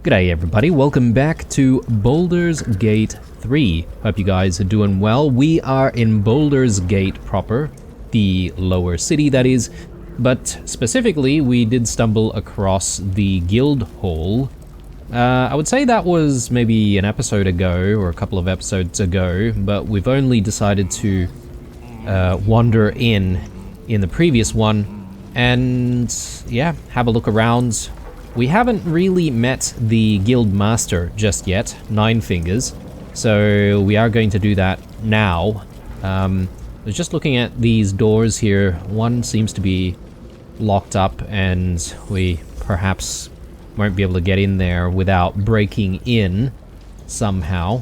G'day everybody, welcome back to Baldur's Gate 3. Hope you guys are doing well. We are in Baldur's Gate proper, the lower city that is, but specifically we did stumble across the guild hall. I would say that was maybe an episode ago or a couple of episodes ago, but we've only decided to wander in the previous one and yeah, have a look around. We haven't really met the guild master just yet, Nine Fingers, so we are going to do that now. I was just looking at these doors here. One seems to be locked up and we perhaps won't be able to get in there without breaking in somehow.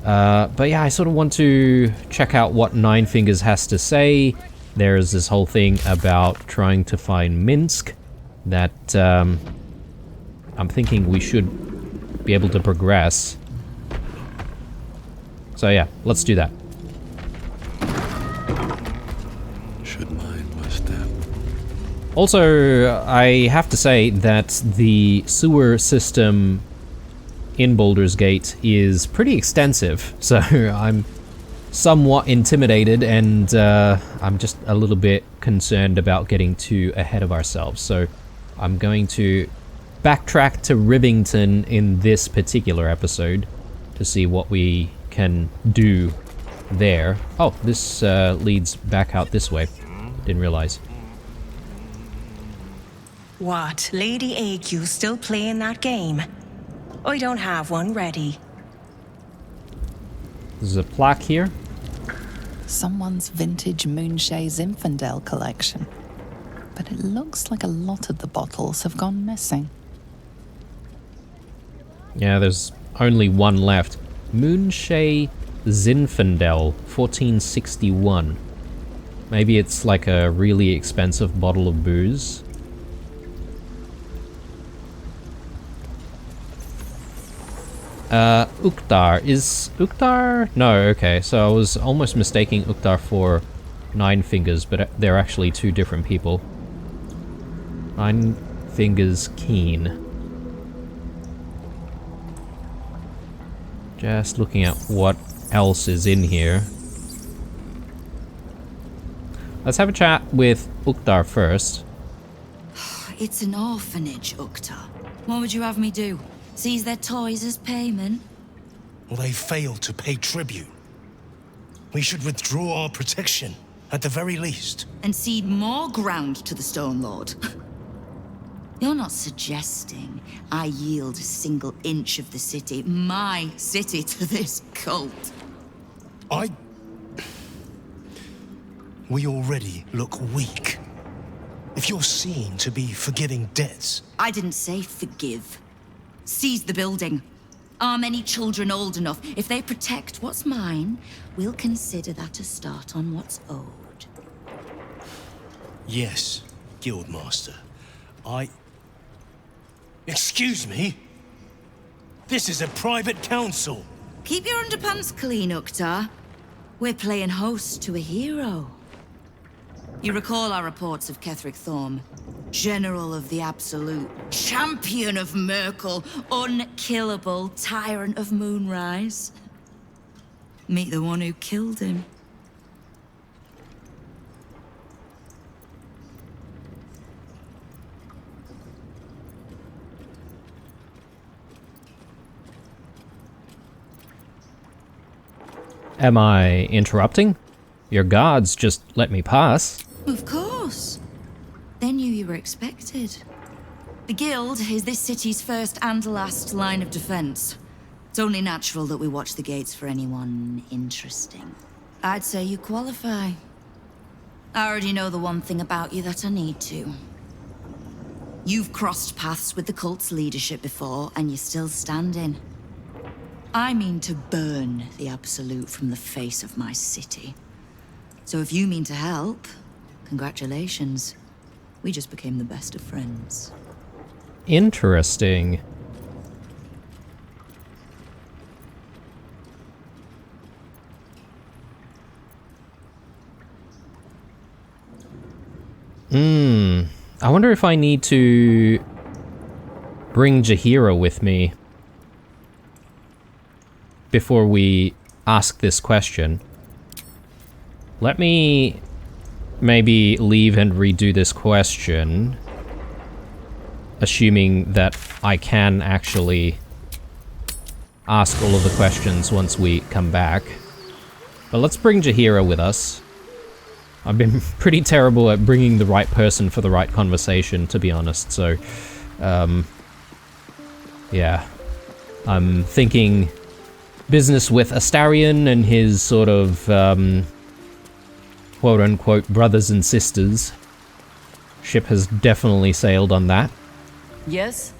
But yeah, I sort of want to check out what Nine Fingers has to say. There's this whole thing about trying to find Minsk that I'm thinking we should be able to progress. So yeah, let's do that. Should mind my step. Also, I have to say that the sewer system in Baldur's Gate is pretty extensive, so I'm somewhat intimidated and I'm just a little bit concerned about getting too ahead of ourselves. So I'm going to backtrack to Rivington in this particular episode to see what we can do there. Oh, this leads back out this way. Didn't realize. What, Lady AQ still playing that game? I don't have one ready. There's a plaque here. Someone's vintage Moonshay Zinfandel collection. But it looks like a lot of the bottles have gone missing. Yeah, there's only one left. Moonshay Zinfandel, 1461. Maybe it's like a really expensive bottle of booze. Uktar. Is Uktar? No, okay. So I was almost mistaking Uktar for Nine Fingers, but they're actually two different people. Nine Fingers Keen. Just looking at what else is in here. Let's have a chat with Uktar first. It's an orphanage, Uktar. What would you have me do? Seize their toys as payment? Well, they failed to pay tribute. We should withdraw our protection, at the very least. And cede more ground to the Stone Lord? You're not suggesting I yield a single inch of the city, my city, to this cult? We already look weak. If you're seen to be forgiving debts... I didn't say forgive. Seize the building. Arm any children old enough. If they protect what's mine, we'll consider that a start on what's owed. Yes, Guildmaster. Excuse me? This is a private council. Keep your underpants clean, Uktar. We're playing host to a hero. You recall our reports of Ketheric Thorm, General of the Absolute, Champion of Merkel, unkillable Tyrant of Moonrise. Meet the one who killed him. Am I interrupting? Your guards just let me pass. Of course. They knew you were expected. The Guild is this city's first and last line of defense. It's only natural that we watch the gates for anyone interesting. I'd say you qualify. I already know the one thing about you that I need to. You've crossed paths with the cult's leadership before, and you're still standing. I mean to burn the Absolute from the face of my city. So if you mean to help, congratulations. We just became the best of friends. Interesting. I wonder if I need to bring Jaheira with me before we ask this question. Let me maybe leave and redo this question, assuming that I can actually ask all of the questions once we come back. But let's bring Jaheira with us. I've been pretty terrible at bringing the right person for the right conversation, to be honest, so... yeah. I'm thinking business with Astarion and his sort of, quote-unquote brothers and sisters. Ship has definitely sailed on that. Yes?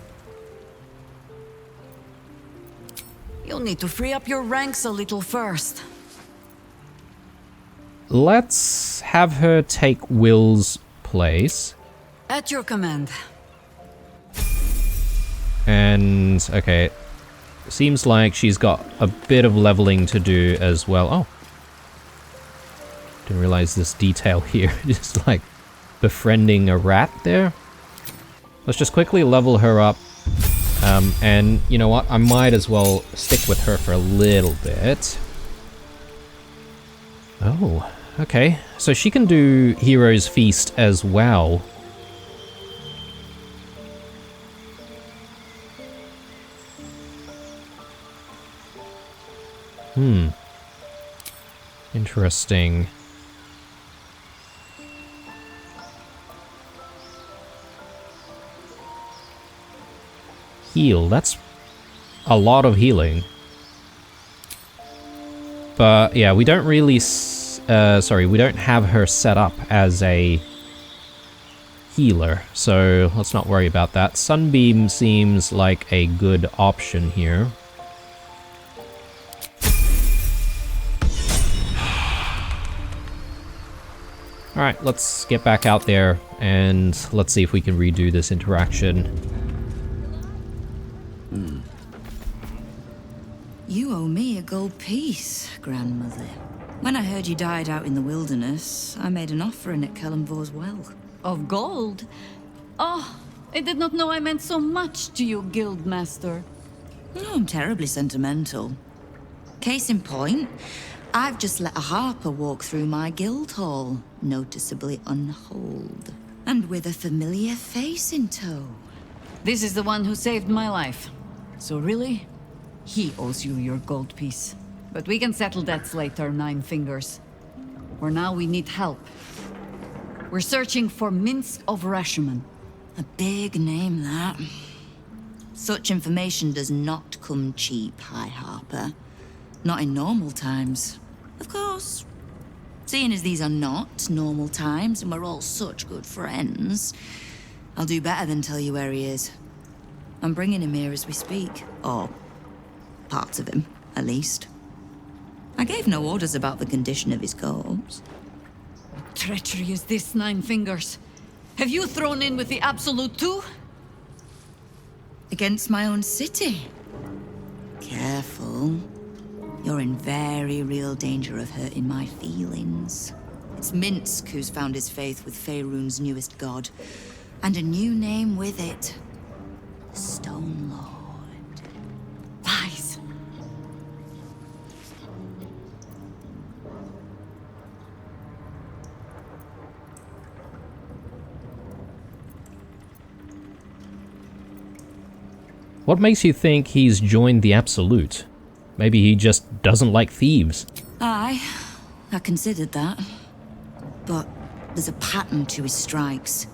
You'll need to free up your ranks a little first. Let's have her take Will's place. At your command. And, okay, seems like she's got a bit of leveling to do as well. Oh. Didn't realize this detail here. Just like befriending a rat there. Let's just quickly level her up. And you know what? I might as well stick with her for a little bit. Oh, okay. So she can do Hero's Feast as well. Interesting. Heal, that's a lot of healing. But yeah, we don't really, we don't have her set up as a healer, so let's not worry about that. Sunbeam seems like a good option here. Alright, let's get back out there and let's see if we can redo this interaction. You owe me a gold piece, grandmother. When I heard you died out in the wilderness, I made an offering at Kellenvor's well. Of gold? Oh, I did not know I meant so much to you, Guildmaster. No, I'm terribly sentimental. Case in point, I've just let a harper walk through my guild hall, noticeably unholed, and with a familiar face in tow. This is the one who saved my life. So really, he owes you your gold piece. But we can settle debts later, Nine Fingers. For now, we need help. We're searching for Minsk of Rashomon. A big name, that. Such information does not come cheap, High Harper. Not in normal times. Of course. Seeing as these are not normal times and we're all such good friends, I'll do better than tell you where he is. I'm bringing him here as we speak. Or parts of him, at least. I gave no orders about the condition of his corpse. What treachery is this, Nine Fingers? Have you thrown in with the Absolute too? Against my own city. Careful. You're in very real danger of hurting my feelings. It's Minsk who's found his faith with Faerun's newest god. And a new name with it. The Stone Lord. Lies. What makes you think he's joined the Absolute? Maybe he just doesn't like thieves. Aye, I considered that. But there's a pattern to his strikes.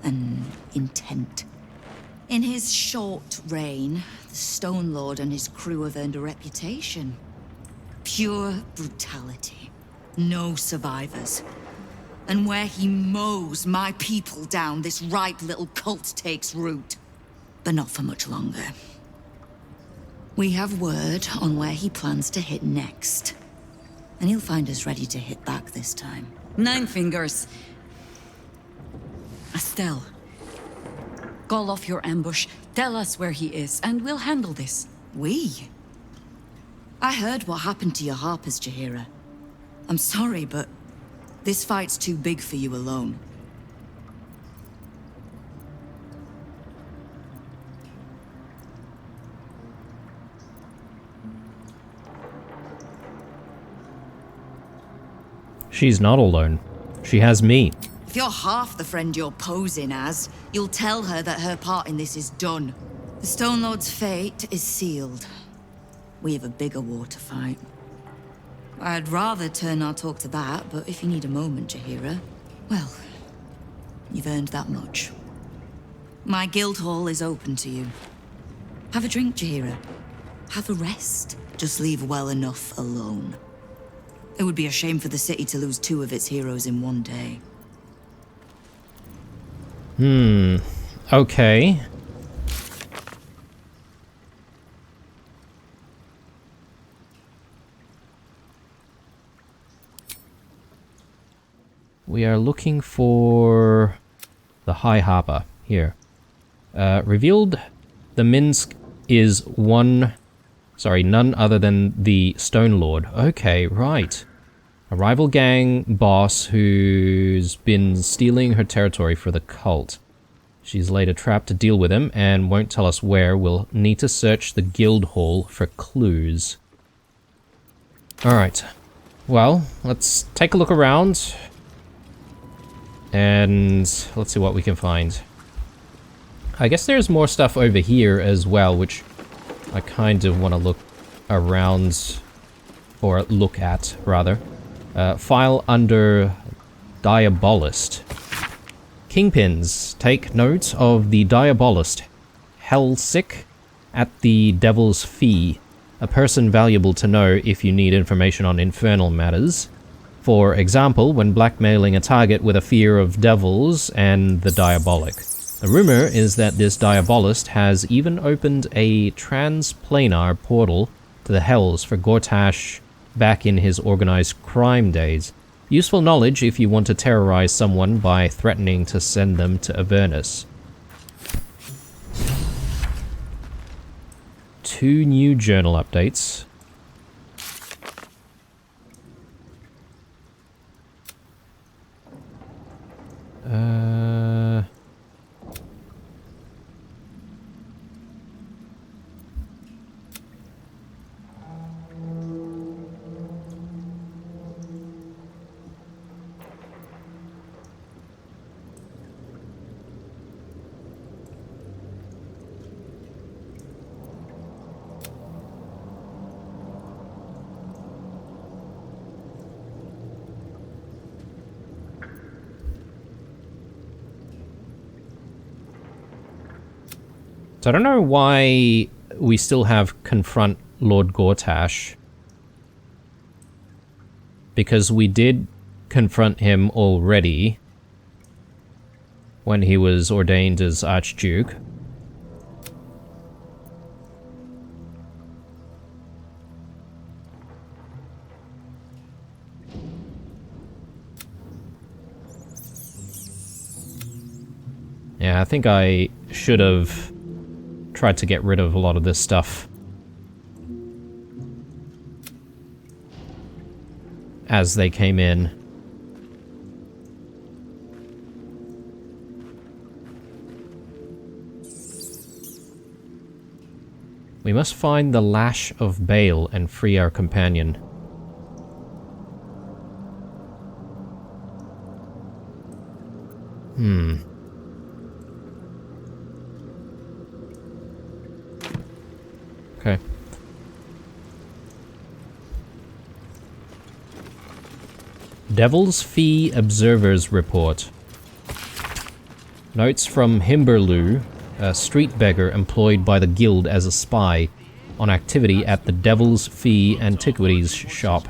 An intent. In his short reign, the Stone Lord and his crew have earned a reputation. Pure brutality. No survivors. And where he mows my people down, this ripe little cult takes root. But not for much longer. We have word on where he plans to hit next. And he'll find us ready to hit back this time. Nine Fingers. Estelle. Call off your ambush, tell us where he is, and we'll handle this. We? I heard what happened to your harpers, Jaheira. I'm sorry, but this fight's too big for you alone. She's not alone. She has me. If you're half the friend you're posing as, you'll tell her that her part in this is done. The Stone Lord's fate is sealed. We have a bigger war to fight. I'd rather turn our talk to that, but if you need a moment, Jaheira, well, you've earned that much. My guild hall is open to you. Have a drink, Jaheira. Have a rest. Just leave well enough alone. It would be a shame for the city to lose 2 of its heroes in one day. Okay. We are looking for the High Harbor here. Revealed the Minsk is none other than the Stone Lord. Okay, right. A rival gang boss who's been stealing her territory for the cult. She's laid a trap to deal with him and won't tell us where. We'll need to search the guild hall for clues. Alright. Well, let's take a look around. And let's see what we can find. I guess there's more stuff over here as well, which I kind of want to look around, or look at, rather. File under Diabolist. Kingpins, take note of the Diabolist. Hellsick at the Devil's Fee. A person valuable to know if you need information on infernal matters. For example, when blackmailing a target with a fear of devils and the diabolic. The rumor is that this Diabolist has even opened a transplanar portal to the Hells for Gortash back in his organized crime days. Useful knowledge if you want to terrorize someone by threatening to send them to Avernus. 2 new journal updates. So I don't know why we still have confront Lord Gortash. Because we did confront him already when he was ordained as Archduke. Yeah, I think I should have tried to get rid of a lot of this stuff as they came in. We must find the Lash of Bale and free our companion. Okay. Devil's Fee Observer's Report. Notes from Himberloo, a street beggar employed by the guild as a spy, on activity at the Devil's Fee Antiquities shop.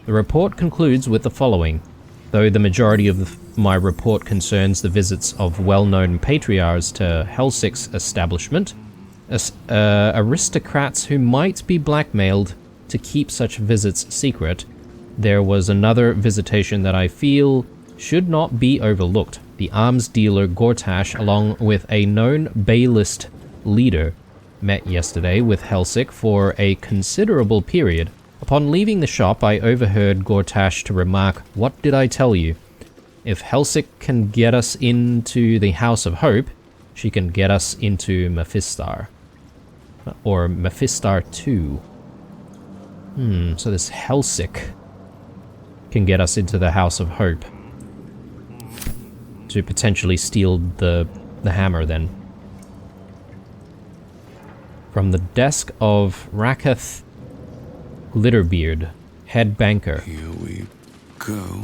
The report concludes with the following. Though the majority of my report concerns the visits of well-known patriarchs to Hellsick's establishment, aristocrats who might be blackmailed to keep such visits secret, there was another visitation that I feel should not be overlooked. The arms dealer Gortash, along with a known Baelist leader, met yesterday with Hellsick for a considerable period. Upon leaving the shop, I overheard Gortash to remark, "What did I tell you? If Hellsick can get us into the House of Hope, she can get us into Mephistar." Or Mephistar 2. So this Hellsick. can get us into the House of Hope to potentially steal the hammer then. From the desk of Raketh Glitterbeard, head banker. Here we go.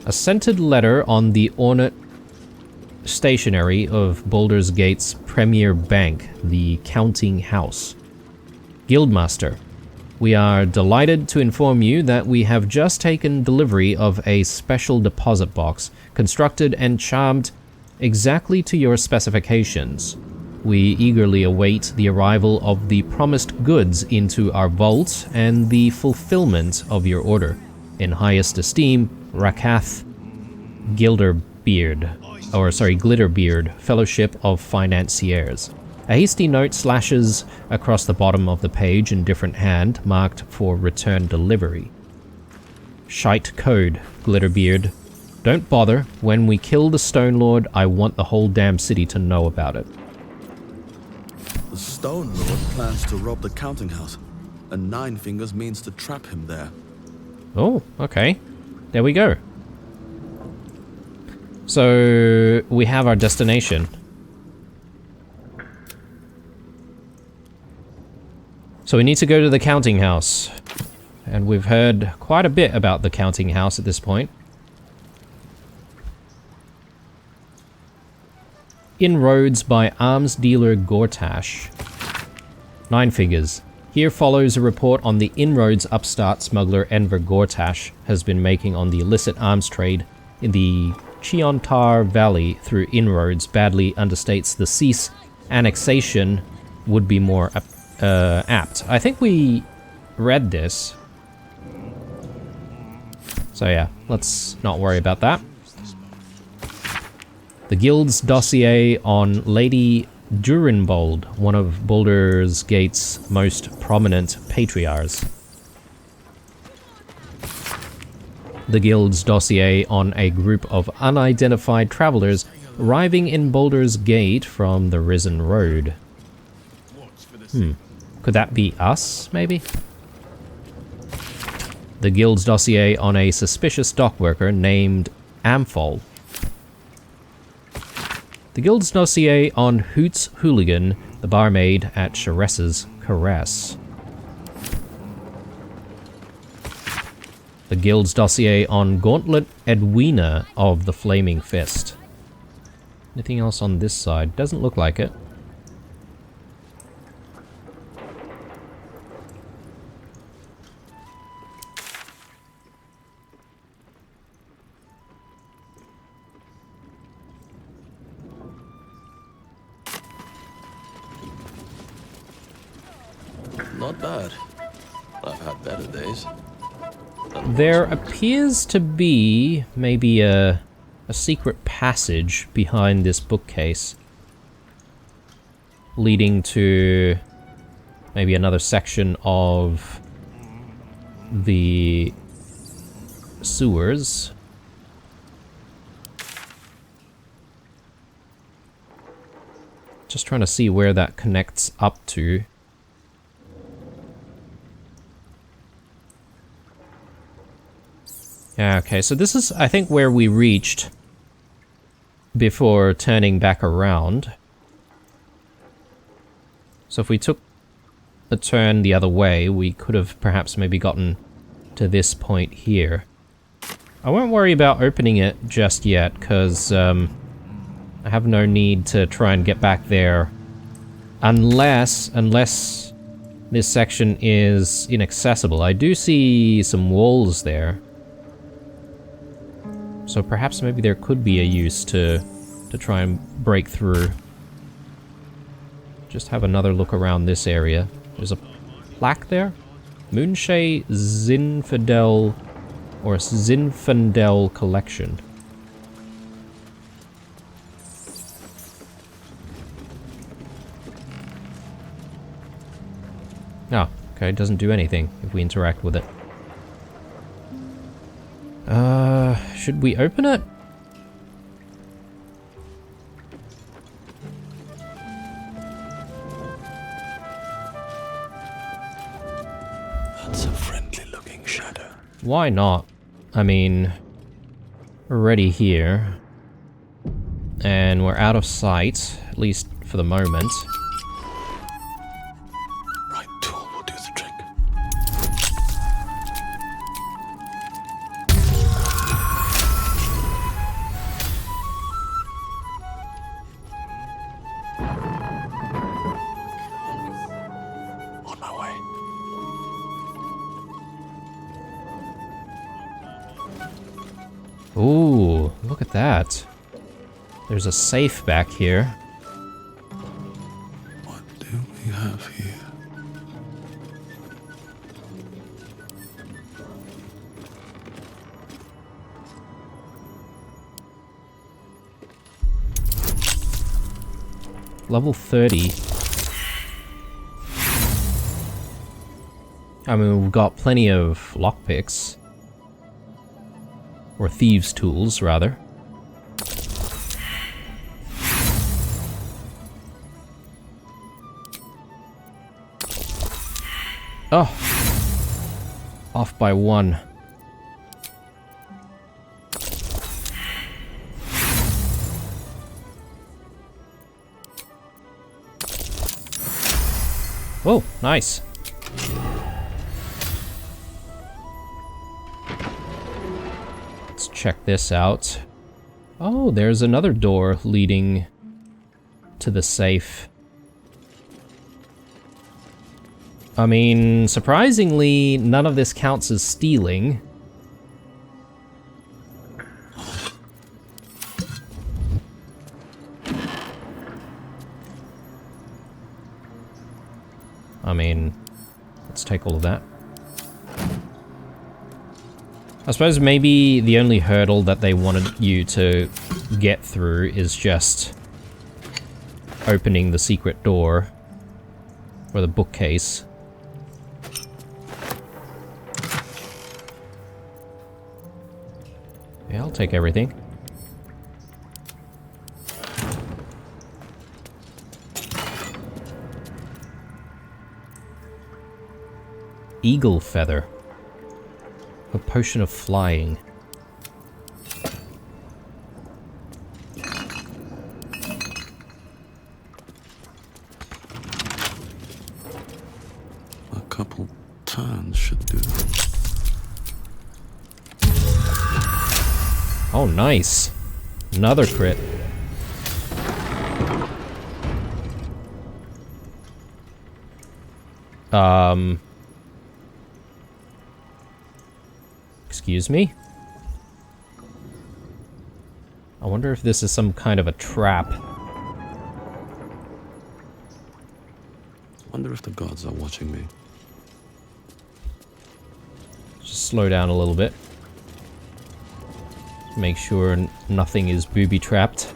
A scented letter on the ornate stationery of Baldur's Gate's premier bank, the Counting House. Guildmaster, we are delighted to inform you that we have just taken delivery of a special deposit box, constructed and charmed exactly to your specifications. We eagerly await the arrival of the promised goods into our vault and the fulfillment of your order. In highest esteem, Rakath Glitterbeard, Fellowship of Financiers. A hasty note slashes across the bottom of the page in different hand, marked for return delivery. Shite code, Glitterbeard. Don't bother. When we kill the Stone Lord, I want the whole damn city to know about it. The Stone Lord plans to rob the counting house, and Nine Fingers means to trap him there. Oh, okay. There we go. So, we have our destination. So we need to go to the counting house. And we've heard quite a bit about the counting house at this point. Inroads by arms dealer Gortash. 9 figures. Here follows a report on the inroads upstart smuggler Enver Gortash has been making on the illicit arms trade in the Chiontar Valley through inroads badly understates the cease annexation would be more apt. I think we read this. So yeah, let's not worry about that. The Guild's dossier on Lady Durinbold, one of Baldur's Gate's most prominent patriarchs. The Guild's dossier on a group of unidentified travelers arriving in Baldur's Gate from the Risen Road. Could that be us, maybe? The Guild's dossier on a suspicious dockworker named Amphol. The Guild's dossier on Hoots Hooligan, the barmaid at Sharess's Caress. The Guild's dossier on Gauntlet Edwina of the Flaming Fist. Anything else on this side? Doesn't look like it. Not bad. I've had better days. There appears to be maybe a secret passage behind this bookcase, leading to maybe another section of the sewers. Just trying to see where that connects up to. Yeah, okay, so this is, I think, where we reached before turning back around. So if we took a turn the other way, we could have perhaps maybe gotten to this point here. I won't worry about opening it just yet, because I have no need to try and get back there unless this section is inaccessible. I do see some walls there. So perhaps maybe there could be a use to try and break through. Just have another look around this area. There's a plaque there. Moonshay Zinfandel or Zinfandel Collection. Oh, okay, it doesn't do anything if we interact with it. Should we open it? That's a friendly looking shadow. Why not? I mean, we're already here. And we're out of sight, at least for the moment. Right tool will do the trick. On my way. Ooh, look at that. There's a safe back here. What do we have here? Level 30. I mean, we've got plenty of lockpicks. Or thieves' tools, rather. Oh! Off by 1. Oh, nice. Let's check this out. Oh, there's another door leading to the safe. I mean, surprisingly, none of this counts as stealing. I mean, let's take all of that. I suppose maybe the only hurdle that they wanted you to get through is just opening the secret door or the bookcase. Yeah, I'll take everything. Eagle feather. A potion of flying. A couple turns should do it. Oh, nice. Another crit. Excuse me? I wonder if this is some kind of a trap. Wonder if the gods are watching me. Just slow down a little bit. Make sure nothing is booby-trapped.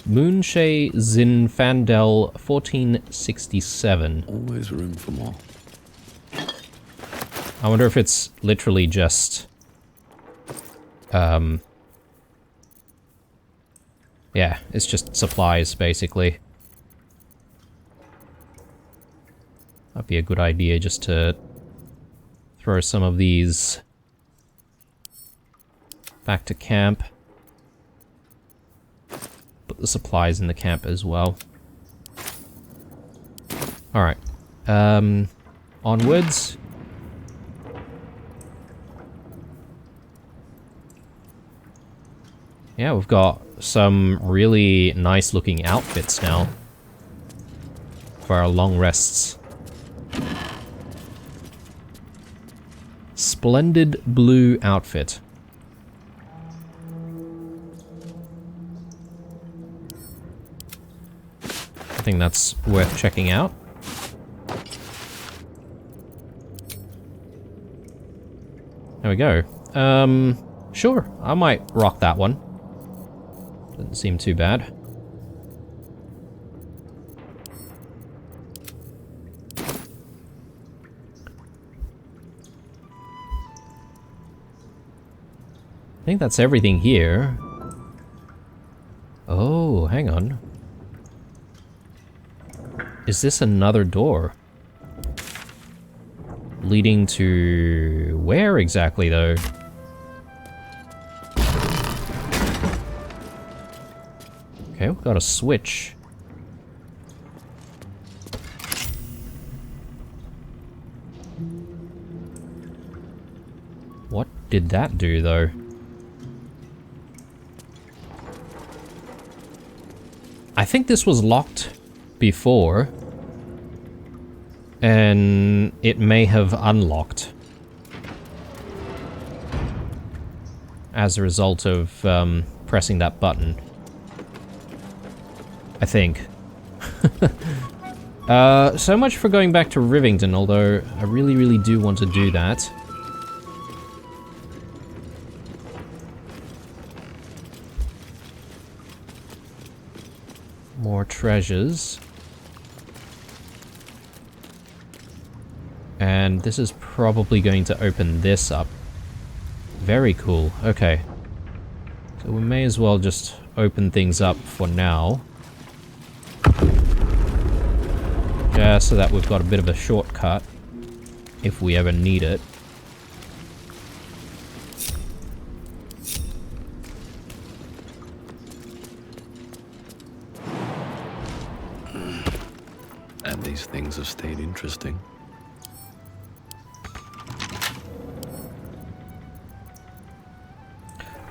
Moonshay Zinfandel 1467. Always room for more. I wonder if it's literally just... yeah, it's just supplies, basically. That'd be a good idea just to throw some of these back to camp. Put the supplies in the camp as well. Alright. Onwards. Yeah, we've got some really nice looking outfits now for our long rests. Splendid blue outfit. I think that's worth checking out. There we go. Sure, I might rock that one. Doesn't seem too bad. I think that's everything here. Oh, hang on. Is this another door? Leading to... where exactly, though? Okay, we've got a switch. What did that do, though? I think this was locked before, and it may have unlocked as a result of pressing that button. I think. So much for going back to Rivington, although I really, really do want to do that. More treasures. And this is probably going to open this up. Very cool. Okay. So we may as well just open things up for now. Just so that we've got a bit of a shortcut if we ever need it. And these things have stayed interesting.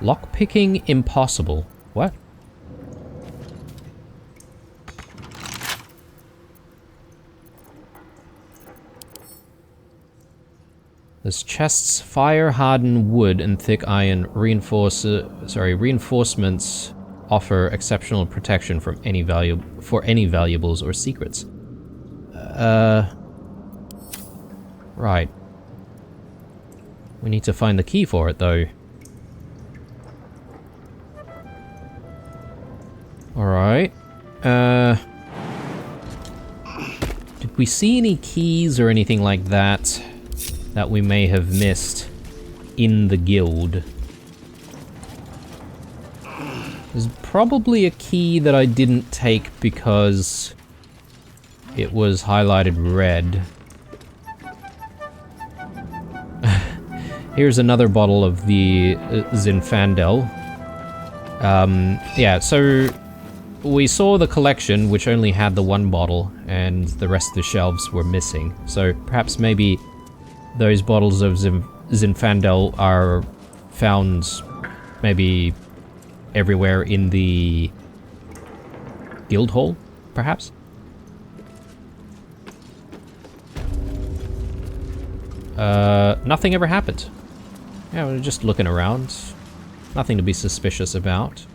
Lockpicking impossible. What? There's chests, fire-hardened wood and thick iron reinforcements offer exceptional protection from any valuables or secrets. Right. We need to find the key for it, though. Alright. Did we see any keys or anything like that that we may have missed in the guild? There's probably a key that I didn't take because it was highlighted red. Here's another bottle of the Zinfandel. Yeah, so we saw the collection, which only had the one bottle, and the rest of the shelves were missing. So perhaps maybe those bottles of Zinfandel are found maybe everywhere in the guild hall, perhaps? Nothing ever happened. Yeah, we're just looking around. Nothing to be suspicious about.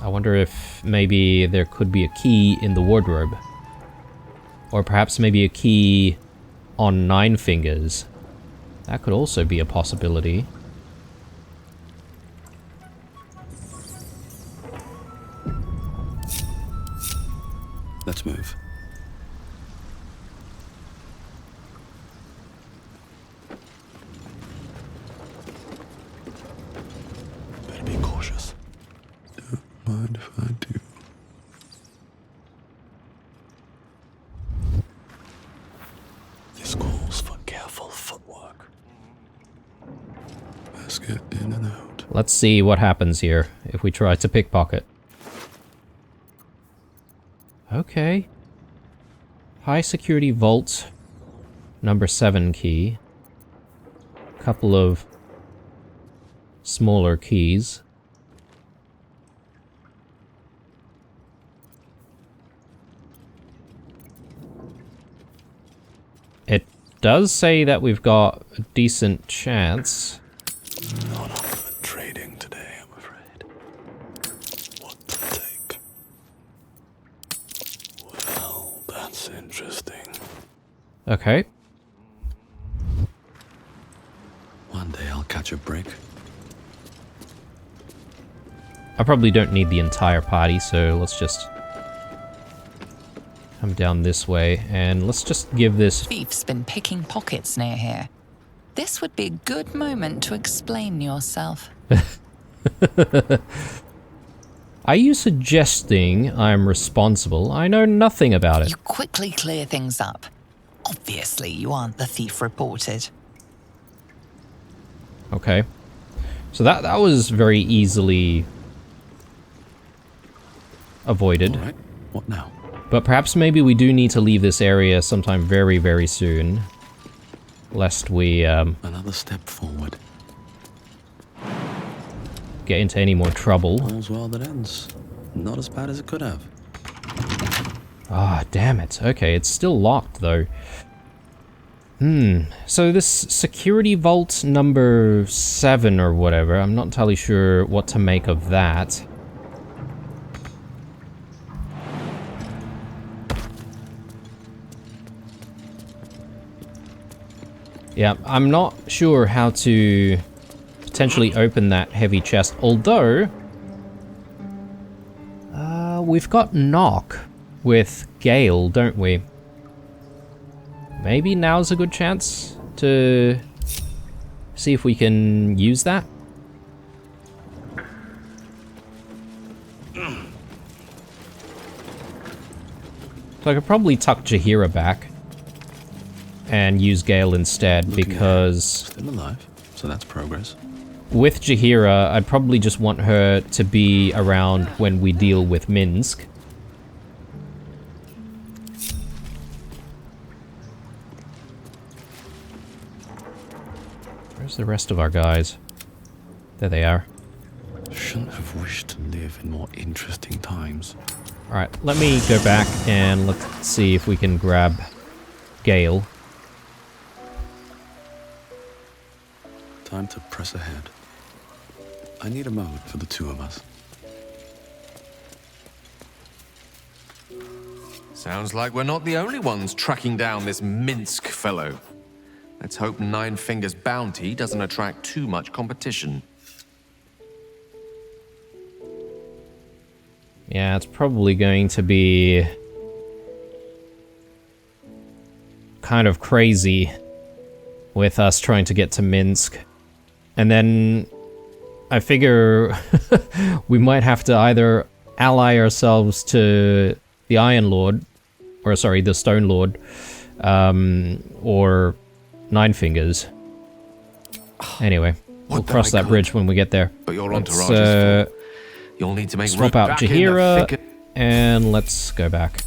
I wonder if maybe there could be a key in the wardrobe. Or perhaps maybe a key on Nine Fingers. That could also be a possibility. Let's move. Better be cautious. Don't mind if I do. This calls for careful footwork. Let's get in and out. Let's see what happens here if we try to pickpocket. Okay. High security vault. Number 7 key. Couple of smaller keys. does say that we've got a decent chance. Not up for trading today, I'm afraid. What to take? Well, that's interesting. Okay. One day I'll catch a break. I probably don't need the entire party, so let's just come down this way, and let's just give this... Thief's been picking pockets near here. This would be a good moment to explain yourself. Are you suggesting I'm responsible? I know nothing about it. You quickly clear things up. Obviously, you aren't the thief reported. Okay. So that was very easily avoided. All right, what now? But perhaps maybe we do need to leave this area sometime very, very soon. Lest we Another step forward. get into any more trouble. All's well that ends. Not as bad as it could have. Ah, damn it. Okay, it's still locked, though. So this security vault number 7 or whatever, I'm not entirely sure what to make of that. Yeah, I'm not sure how to potentially open that heavy chest, although we've got knock with Gale, don't we? Maybe now's a good chance to see if we can use that. So I could probably tuck Jaheira back and use Gale instead, because Still alive, so that's progress. with Jaheira, I'd probably just want her to be around when we deal with Minsk. Where's the rest of our guys? There they are. Shouldn't have wished to live in more interesting times. Alright, let me go back and let's see if we can grab Gale. Time to press ahead. I need a moment for the two of us. Sounds like we're not the only ones tracking down this Minsk fellow. Let's hope Nine Fingers' bounty doesn't attract too much competition. Yeah, it's probably going to be kind of crazy with us trying to get to Minsk. And then I figure we might have to either ally ourselves to the Iron Lord, or sorry, the Stone Lord, or Nine Fingers. Anyway, we'll cross that bridge when we get there. But your Let's, entourage is full. You'll need to make swap route out back in the Jaheira, thicket. and let's go back.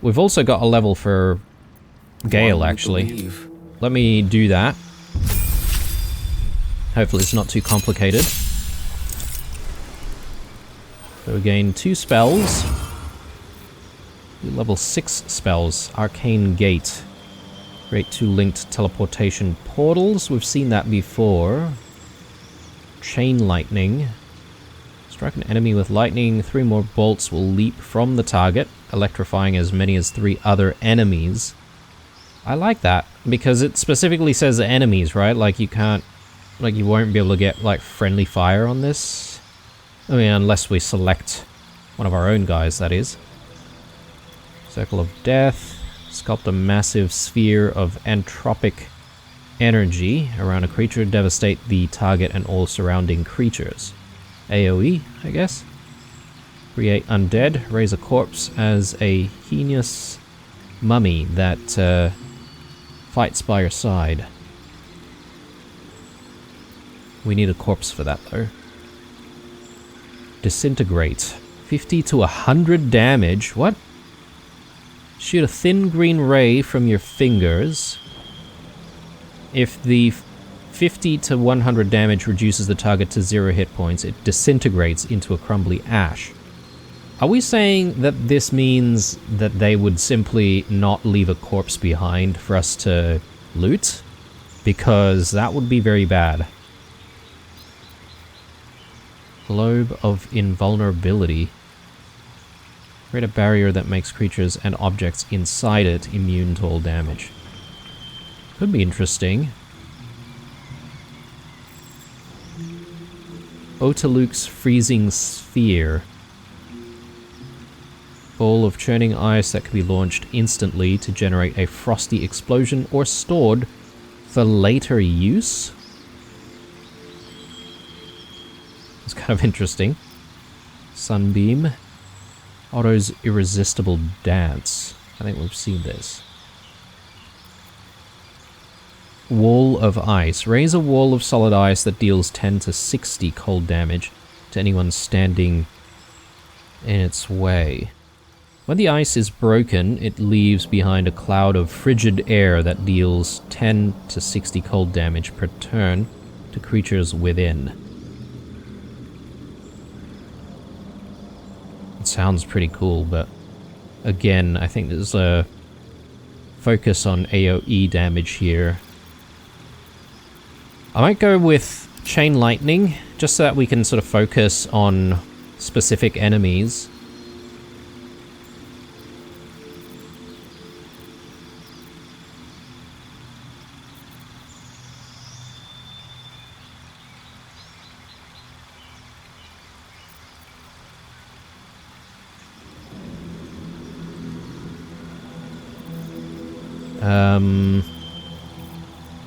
We've also got a level for Gale, actually. Let me do that. Hopefully it's not too complicated. So we gain 2 spells. Level 6 spells. Arcane Gate. Create 2 linked teleportation portals. We've seen that before. Chain Lightning. Strike an enemy with lightning. 3 more bolts will leap from the target, electrifying as many as 3 other enemies. I like that, because it specifically says enemies, right? Like you can't, like you won't be able to get like friendly fire on this. I mean, unless we select one of our own guys, that is. Circle of Death. Sculpt a massive sphere of entropic energy around a creature. Devastate the target and all surrounding creatures. AoE, I guess. Create undead. Raise a corpse as a heinous mummy that fights by your side. We need a corpse for that, though. Disintegrate. 50 to 100 damage. What? Shoot a thin green ray from your fingers. If the 50 to 100 damage reduces the target to 0 hit points, it disintegrates into a crumbly ash. Are we saying that this means that they would simply not leave a corpse behind for us to loot? Because that would be very bad. Globe of Invulnerability. Create a barrier that makes creatures and objects inside it immune to all damage. Could be interesting. Otaluk's Freezing Sphere. Ball of churning ice that can be launched instantly to generate a frosty explosion or stored for later use. It's kind of interesting. Sunbeam. Otto's Irresistible Dance. I think we've seen this. Wall of Ice. Raise a wall of solid ice that deals 10 to 60 cold damage to anyone standing in its way. When the ice is broken, it leaves behind a cloud of frigid air that deals 10 to 60 cold damage per turn to creatures within. It sounds pretty cool, but again, I think there's a focus on AoE damage here. I might go with Chain Lightning, just so that we can sort of focus on specific enemies.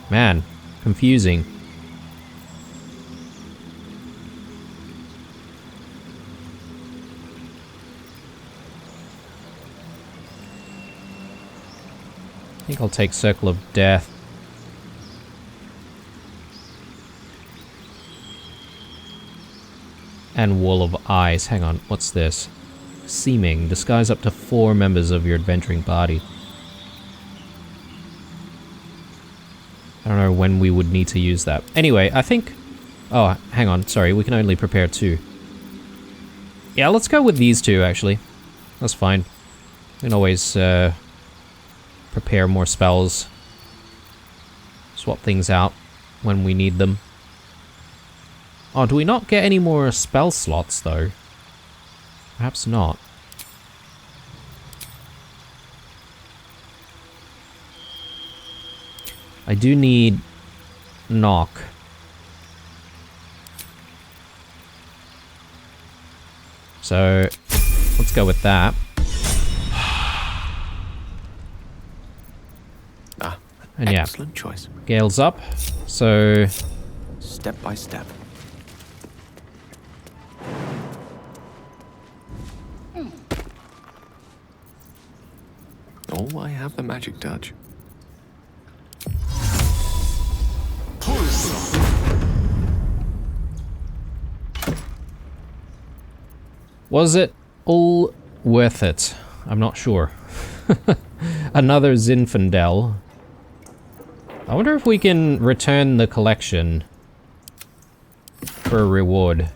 Man, confusing. I think I'll take Circle of Death. And Wall of Ice. Hang on, what's this? Seeming. Disguise up to 4 members of your adventuring party. I don't know when we would need to use that. Anyway, I think... Oh, hang on. Sorry, we can only prepare 2. Yeah, let's go with these 2, actually. That's fine. We can always prepare more spells. Swap things out when we need them. Oh, do we not get any more spell slots, though? Perhaps not. I do need knock. So, let's go with that. And yeah, excellent choice. Gale's up, so... Step by step. Oh, I have the magic touch. Was it all worth it? I'm not sure. Another Zinfandel. I wonder if we can return the collection for a reward.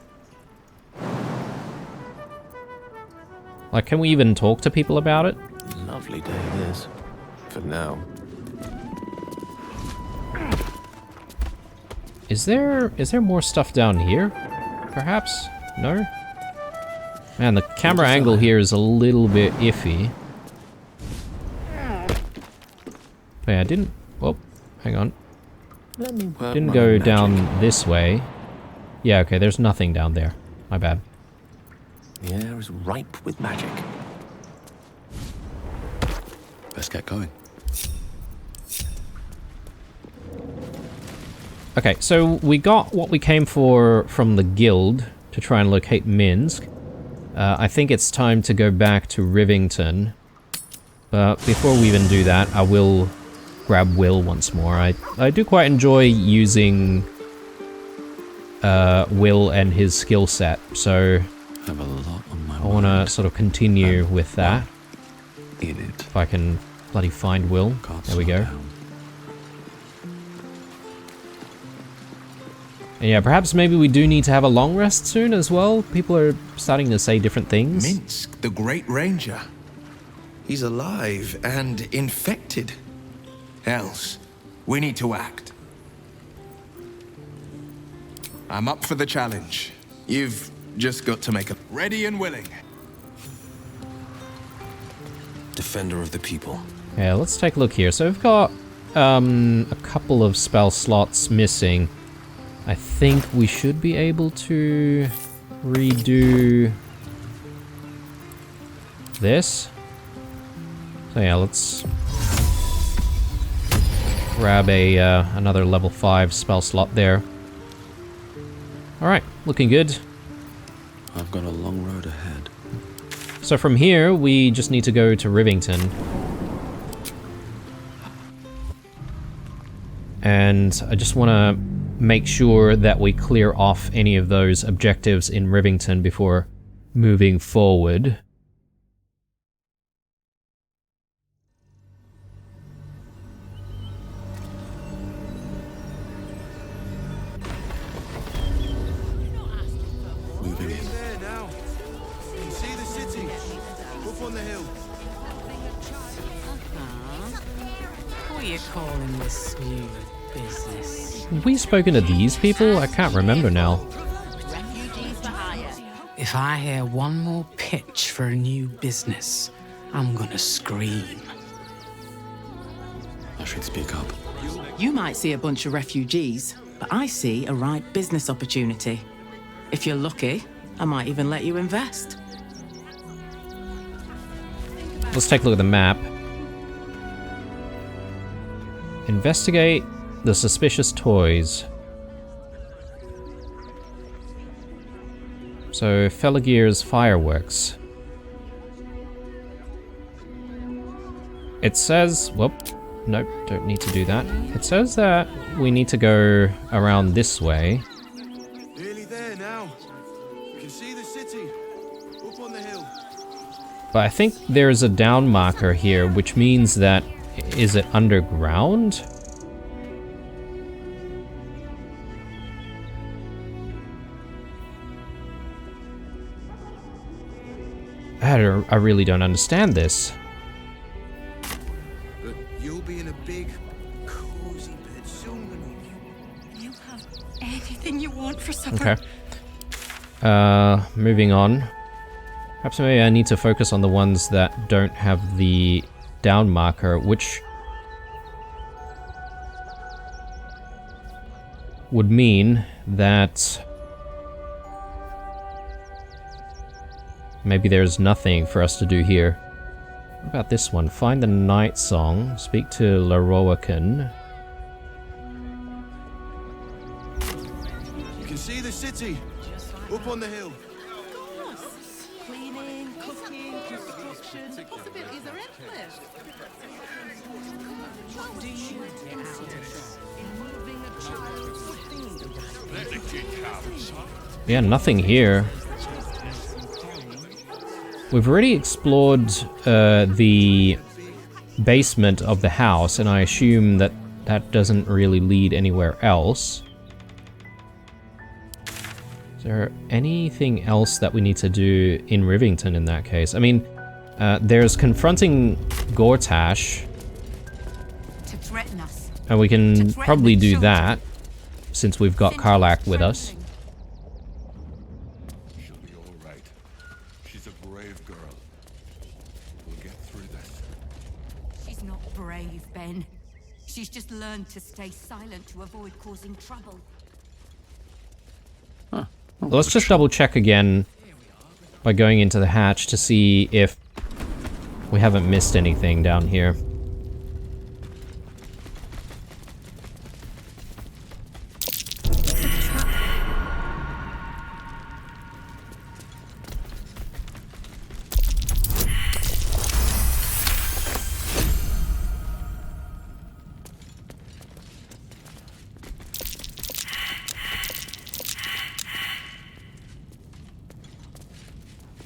Like, can we even talk to people about it? Lovely day this. For now. Is there more stuff down here? Perhaps? No? Man, the camera angle here is a little bit iffy. Wait, I didn't... Oh, hang on. Let me work Didn't my go magic. down this way. Yeah, okay, there's nothing down there. My bad. The air is ripe with magic. Let's get going. Okay, so we got what we came for from the guild to try and locate Minsk. I think it's time to go back to Rivington. But before we even do that, I will grab Will once more. I do quite enjoy using Will and his skill set, so Have a lot on my I want to sort of continue with that. in it. If I can bloody find Will. Can't There we slow go. down. And yeah, perhaps maybe we do need to have a long rest soon as well. People are starting to say different things. Minsk, the Great Ranger. He's alive and infected. Else, we need to act. I'm up for the challenge. You've just got to make a ready and willing. Defender of the people. Yeah, let's take a look here. So we've got a couple of spell slots missing. I think we should be able to redo this. So yeah, let's grab a another level 5 spell slot there. Alright, looking good. I've got a long road ahead. So from here, we just need to go to Rivington. And I just want to make sure that we clear off any of those objectives in Rivington before moving forward. Moving in. There now. You can see the city. Up on the hill. What are you calling this smooth business? Have we spoken to these people? I can't remember now. If I hear one more pitch for a new business, I'm gonna scream. I should speak up. You might see a bunch of refugees, but I see a right business opportunity. If you're lucky, I might even let you invest. Let's take a look at the map. Investigate the suspicious toys. So, Felagir's fireworks. It says... Whoop. Nope, don't need to do that. It says that we need to go around this way. Nearly there now. You can see the city. Up on the hill. But I think there's a down marker here, which means that... Is it underground? I really don't understand this. But you'll be in a big, cozy bed soon, Manoj. You have anything you want for supper. Okay. Moving on. Perhaps maybe I need to focus on the ones that don't have the down marker, which would mean that maybe there's nothing for us to do here. What about this one? Find the night song. Speak to Laroakan. You can see the city. Up on the hill. Cleaning, cooking, construction, possibilities are endless. Yeah, nothing here. We've already explored the basement of the house, and I assume that that doesn't really lead anywhere else. Is there anything else that we need to do in Rivington in that case? I mean, there's confronting Gortash, To threaten us. and we can probably do that, since we've got Karlak with us. She'll be all right. She's a brave girl. We'll get through this. She's not brave, Ben. She's just learned to stay silent to avoid causing trouble. Let's just double check again by going into the hatch to see if we haven't missed anything down here.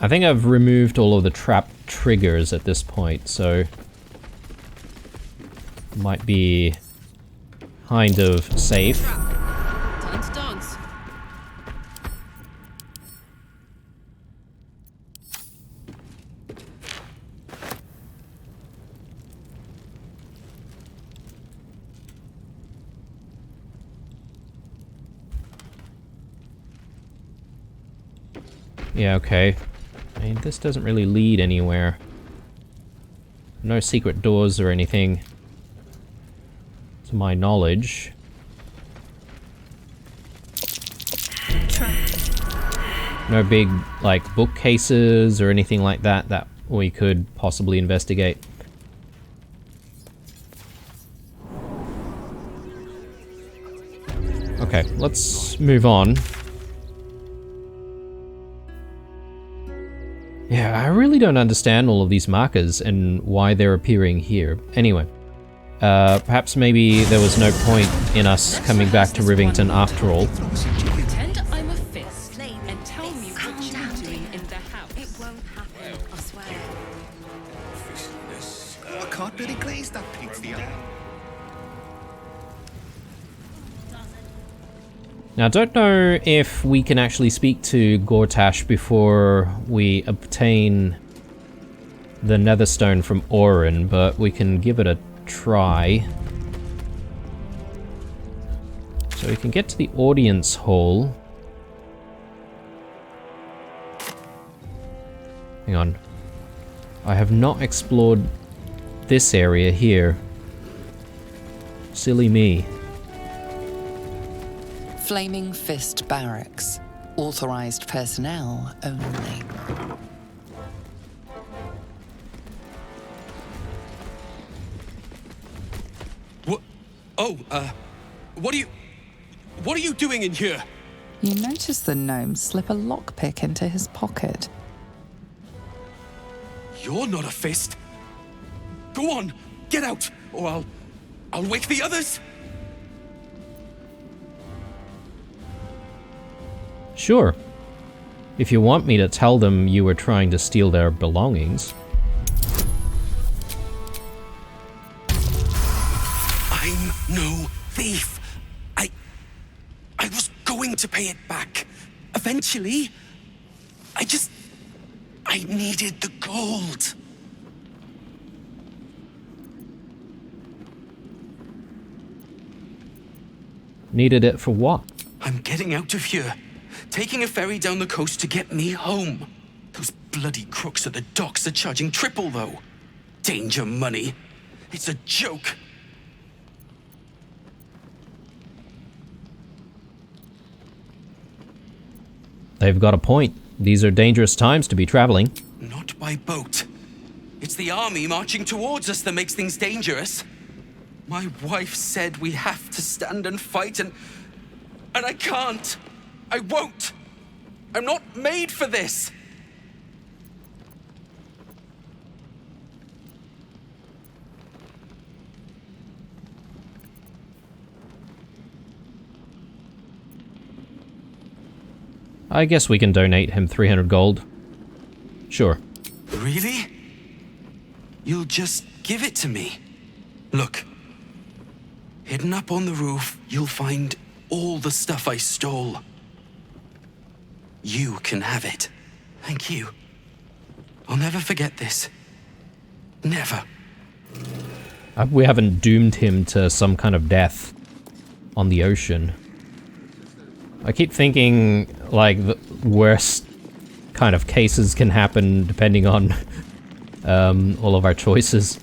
I think I've removed all of the trap triggers at this point, so might be kind of safe. Time to dance. Yeah, okay. I mean, this doesn't really lead anywhere. No secret doors or anything, to my knowledge. No big, like, bookcases or anything like that that we could possibly investigate. Okay, let's move on. Yeah, I really don't understand all of these markers and why they're appearing here. Anyway, perhaps maybe there was no point in us coming back to Rivington after all. Pretend I'm a fist and tell me what you're doing in the house. It won't happen, I swear. I can't really glaze that pizza. Now, I don't know if we can actually speak to Gortash before we obtain the Netherstone from Orin, but we can give it a try. So we can get to the audience hall. Hang on. I have not explored this area here. Silly me. Flaming Fist Barracks. Authorized personnel only. What? Oh, what are you doing in here? You notice the gnome slip a lockpick into his pocket. You're not a fist. Go on, get out, or I'll wake the others. Sure. If you want me to tell them you were trying to steal their belongings. I'm no thief. I was going to pay it back. Eventually. I needed the gold. Needed it for what? I'm getting out of here. Taking a ferry down the coast to get me home. Those bloody crooks at the docks are charging triple, though. Danger money. It's a joke. They've got a point. These are dangerous times to be traveling. Not by boat. It's the army marching towards us that makes things dangerous. My wife said we have to stand and fight, and I can't. I won't. I'm not made for this. I guess we can donate him 300 gold. Sure. Really? You'll just give it to me? Look. Hidden up on the roof, you'll find all the stuff I stole. You can have it. Thank you. I'll never forget this. Never. We haven't doomed him to some kind of death on the ocean. I keep thinking, like, the worst kind of cases can happen depending on all of our choices.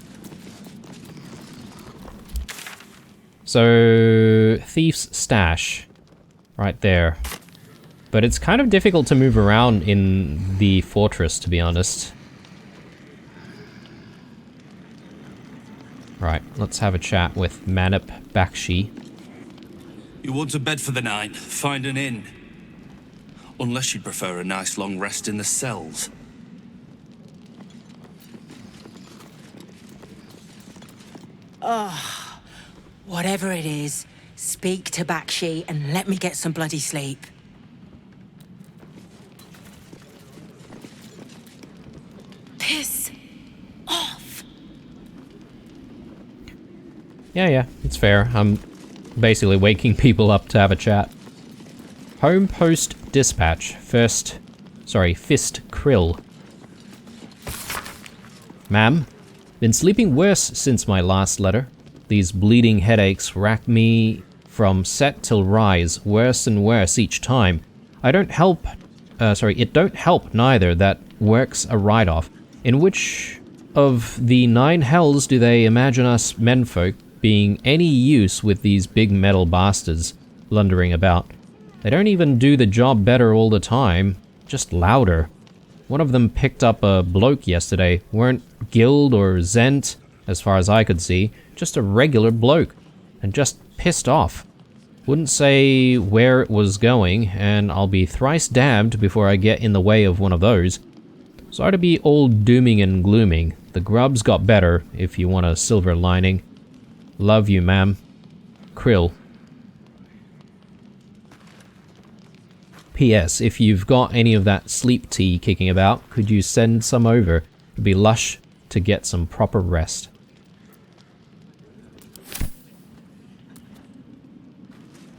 So, Thief's Stash. Right there. But it's kind of difficult to move around in the fortress, to be honest. Right, let's have a chat with Manip Bakshi. You want a bed for the night? Find an inn. Unless you'd prefer a nice long rest in the cells. Oh, whatever it is, speak to Bakshi and let me get some bloody sleep. Piss off. Yeah, it's fair. I'm basically waking people up to have a chat. Home Post Dispatch. Fist Krill. Ma'am, been sleeping worse since my last letter. These bleeding headaches rack me from set till rise, worse and worse each time. I don't help it don't help neither that works a write-off. In which of the 9 hells do they imagine us menfolk being any use with these big metal bastards blundering about? They don't even do the job better all the time, just louder. One of them picked up a bloke yesterday, weren't guild or zent, as far as I could see, just a regular bloke, and just pissed off. Wouldn't say where it was going, and I'll be thrice damned before I get in the way of one of those. Sorry to be all dooming and glooming. The grub's got better, if you want a silver lining. Love you, ma'am. Krill. P.S. If you've got any of that sleep tea kicking about, could you send some over? It'd be lush to get some proper rest.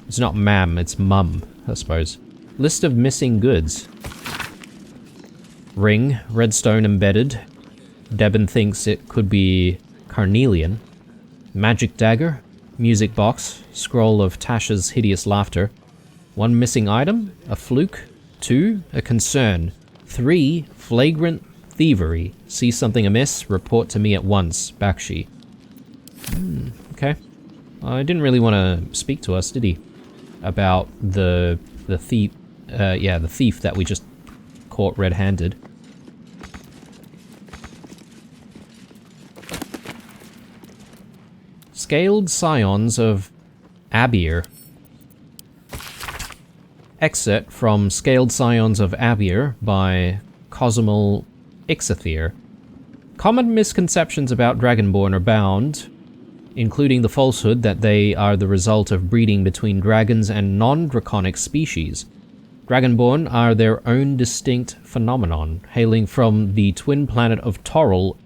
It's not ma'am, it's mum, I suppose. List of missing goods. Ring, redstone embedded. Debon thinks it could be carnelian. Magic dagger. Music box. Scroll of Tasha's hideous laughter. 1 missing item. A fluke. 2. A concern. 3. Flagrant thievery. See something amiss? Report to me at once. Bakshi. Okay. I didn't really want to speak to us, did he? About the thief. Yeah, the thief that we just caught red-handed. Scaled Scions of Abir. Excerpt from Scaled Scions of Abir by Cosmal Ixathir. Common misconceptions about Dragonborn are bound, including the falsehood that they are the result of breeding between dragons and non-draconic species. Dragonborn are their own distinct phenomenon, hailing from the twin planet of Toril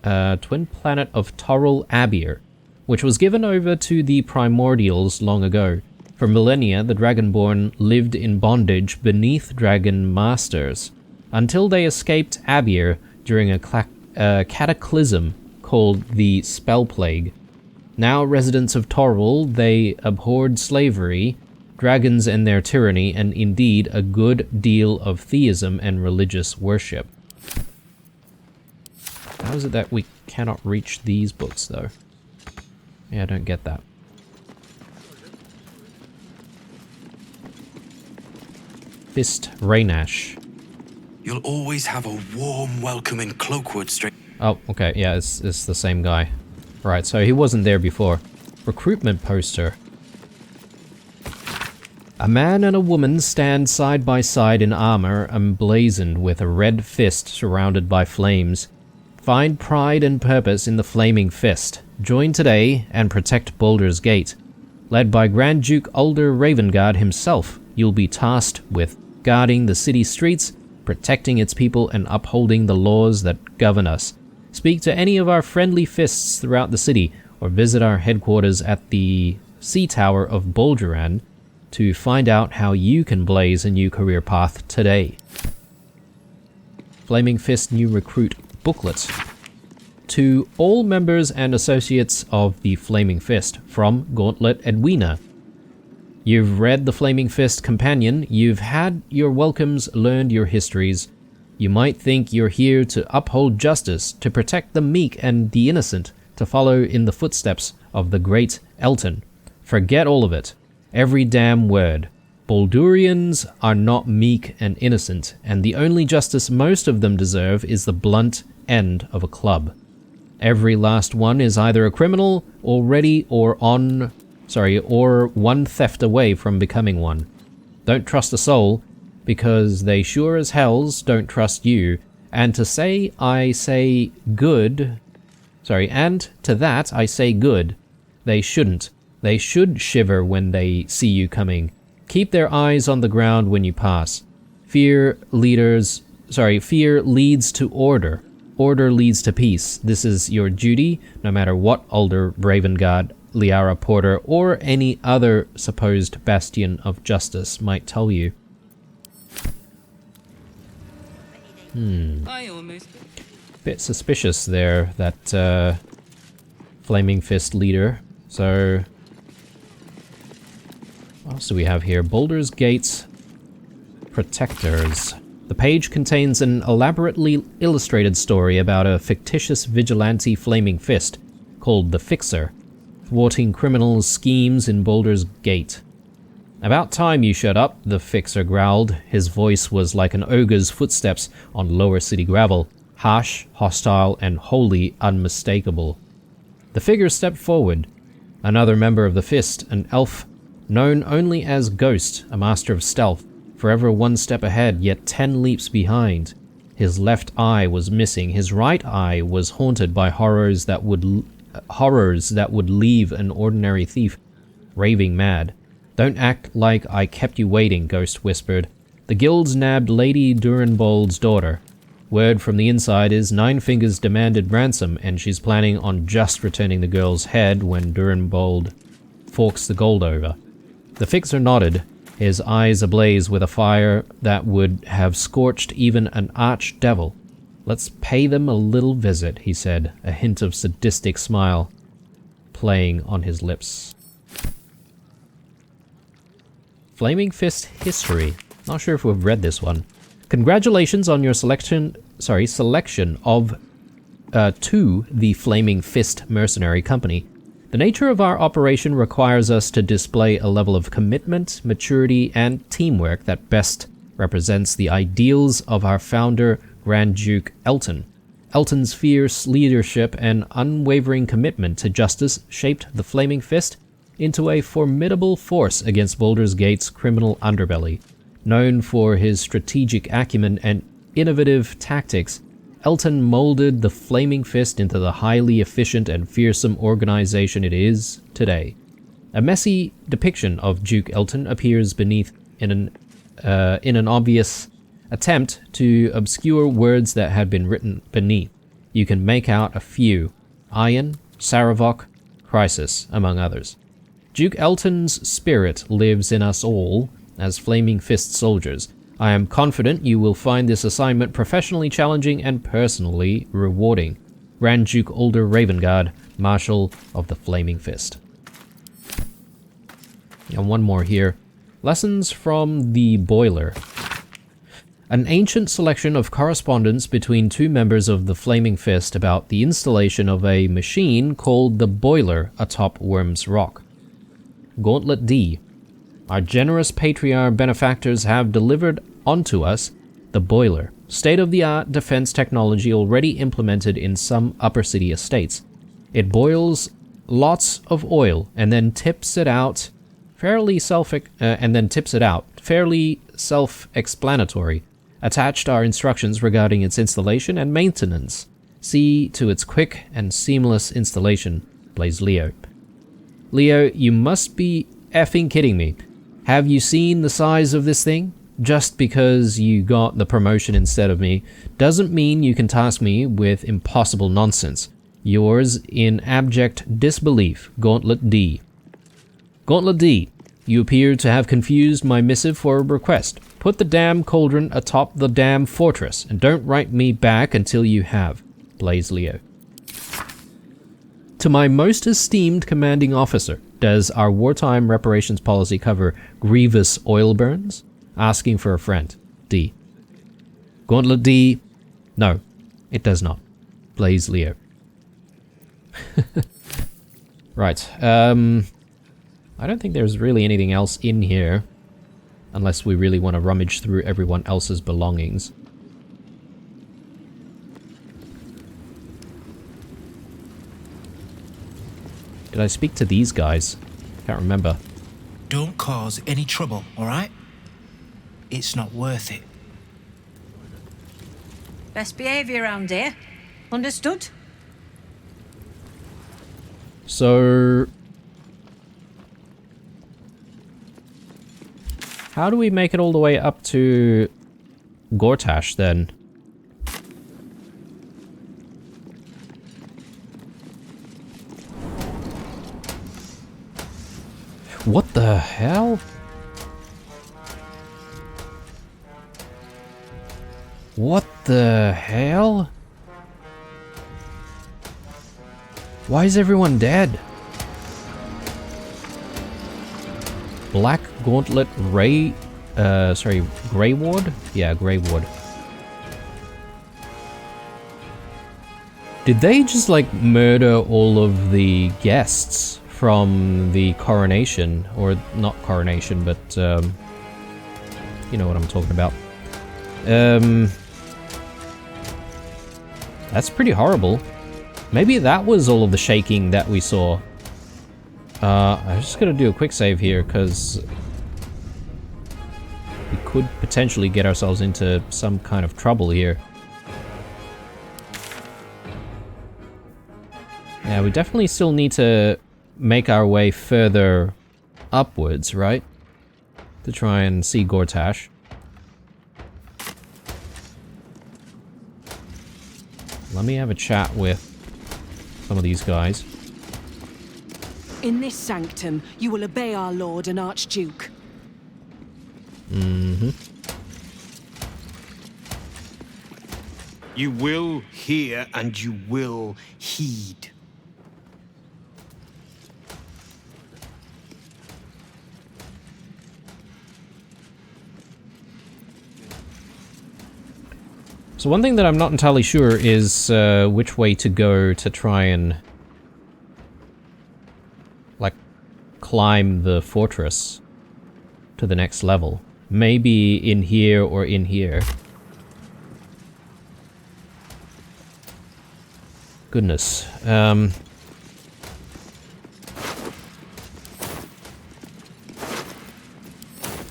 Abir, which was given over to the Primordials long ago. For millennia, the Dragonborn lived in bondage beneath Dragon Masters, until they escaped Abir during a cataclysm called the Spell Plague. Now residents of Toril, they abhorred slavery, dragons and their tyranny, and indeed a good deal of theism and religious worship. How is it that we cannot reach these books, though? Yeah, I don't get that. Fist Raynash. You'll always have a warm welcome in Cloakwood Street. Oh, okay, yeah, it's the same guy. Right, so he wasn't there before. Recruitment poster. A man and a woman stand side by side in armor emblazoned with a red fist surrounded by flames. Find pride and purpose in the flaming fist. Join today and protect Baldur's Gate. Led by Grand Duke Ulder Ravengard himself, you'll be tasked with guarding the city streets, protecting its people, and upholding the laws that govern us. Speak to any of our friendly fists throughout the city, or visit our headquarters at the Sea Tower of Bolduran to find out how you can blaze a new career path today. Flaming Fist New Recruit Booklet. To all members and associates of the Flaming Fist, from Gauntlet Edwina. You've read the Flaming Fist Companion, you've had your welcomes, learned your histories. You might think you're here to uphold justice, to protect the meek and the innocent, to follow in the footsteps of the great Elton. Forget all of it. Every damn word. Baldurians are not meek and innocent, and the only justice most of them deserve is the blunt end of a club. Every last one is either a criminal already or one theft away from becoming one. Don't trust a soul, because they sure as hells don't trust you, and to that I say good, they shouldn't. They should shiver when they see you coming. Keep their eyes on the ground when you pass. Fear leads to order. Order leads to peace. This is your duty, no matter what Ulder Ravengard, Liara Porter, or any other supposed bastion of justice might tell you. Bit suspicious there, that Flaming Fist leader. So, what else do we have here? Baldur's Gate's Protectors. The page contains an elaborately illustrated story about a fictitious vigilante flaming fist called the Fixer, thwarting criminals' schemes in Baldur's Gate. About time you shut up, the Fixer growled. His voice was like an ogre's footsteps on lower city gravel, harsh, hostile, and wholly unmistakable. The figure stepped forward. Another member of the Fist, an elf known only as Ghost, a master of stealth, forever one step ahead, yet 10 leaps behind. His left eye was missing. His right eye was haunted by horrors that would leave an ordinary thief raving mad. Don't act like I kept you waiting, Ghost whispered. The guild's nabbed Lady Durenbold's daughter. Word from the inside is Nine Fingers demanded ransom, and she's planning on just returning the girl's head when Durenbold forks the gold over. The Fixer nodded, his eyes ablaze with a fire that would have scorched even an archdevil. Let's pay them a little visit, he said, a hint of sadistic smile playing on his lips. Flaming Fist History. Not sure if we've read this one. Congratulations on your selection of to the Flaming Fist Mercenary Company. The nature of our operation requires us to display a level of commitment, maturity, and teamwork that best represents the ideals of our founder, Grand Duke Elton. Elton's fierce leadership and unwavering commitment to justice shaped the Flaming Fist into a formidable force against Baldur's Gate's criminal underbelly. Known for his strategic acumen and innovative tactics, Elton molded the Flaming Fist into the highly efficient and fearsome organization it is today. A messy depiction of Duke Elton appears beneath in an obvious attempt to obscure words that had been written beneath. You can make out a few: Iron, Saravok, Crisis, among others. Duke Elton's spirit lives in us all as Flaming Fist soldiers. I am confident you will find this assignment professionally challenging and personally rewarding. Grand Duke Ulder Ravengard, Marshal of the Flaming Fist. And one more here. Lessons from the Boiler. An ancient selection of correspondence between two members of the Flaming Fist about the installation of a machine called the Boiler atop Worm's Rock. Gauntlet D. Our generous patriarch benefactors have delivered onto us the Boiler, state-of-the-art defense technology already implemented in some upper city estates. It boils lots of oil and then tips it out fairly self-explanatory. Attached are instructions regarding its installation and maintenance. See to its quick and seamless installation, Blaze Leo. Leo, you must be effing kidding me. Have you seen the size of this thing? Just because you got the promotion instead of me doesn't mean you can task me with impossible nonsense. Yours in abject disbelief, Gauntlet D. Gauntlet D, you appear to have confused my missive for a request. Put the damn cauldron atop the damn fortress, and don't write me back until you have. Blaze Leo. To my most esteemed commanding officer, does our wartime reparations policy cover grievous oil burns? Asking for a friend. D. Gauntlet D. No, it does not. Blaze Leo. Right. I don't think there's really anything else in here. Unless we really want to rummage through everyone else's belongings. Did I speak to these guys? Can't remember. Don't cause any trouble, alright? It's not worth it. Best behaviour around here. Understood? So... how do we make it all the way up to Gortash then? What the hell? What the hell? Why is everyone dead? Black Gauntlet sorry, Grey Ward? Yeah, Grey Ward. Did they just, like, murder all of the guests from the coronation? Or, not coronation, but, you know what I'm talking about. That's pretty horrible. Maybe that was all of the shaking that we saw. I'm just gonna do a quick save here, because we could potentially get ourselves into some kind of trouble here. Yeah, we definitely still need to make our way further upwards, right? To try and see Gortash. Let me have a chat with some of these guys. In this sanctum, you will obey our Lord and Archduke. Mm-hmm. You will hear and you will heed. So one thing that I'm not entirely sure is which way to go to try and, like, climb the fortress to the next level. Maybe in here or in here. Goodness. I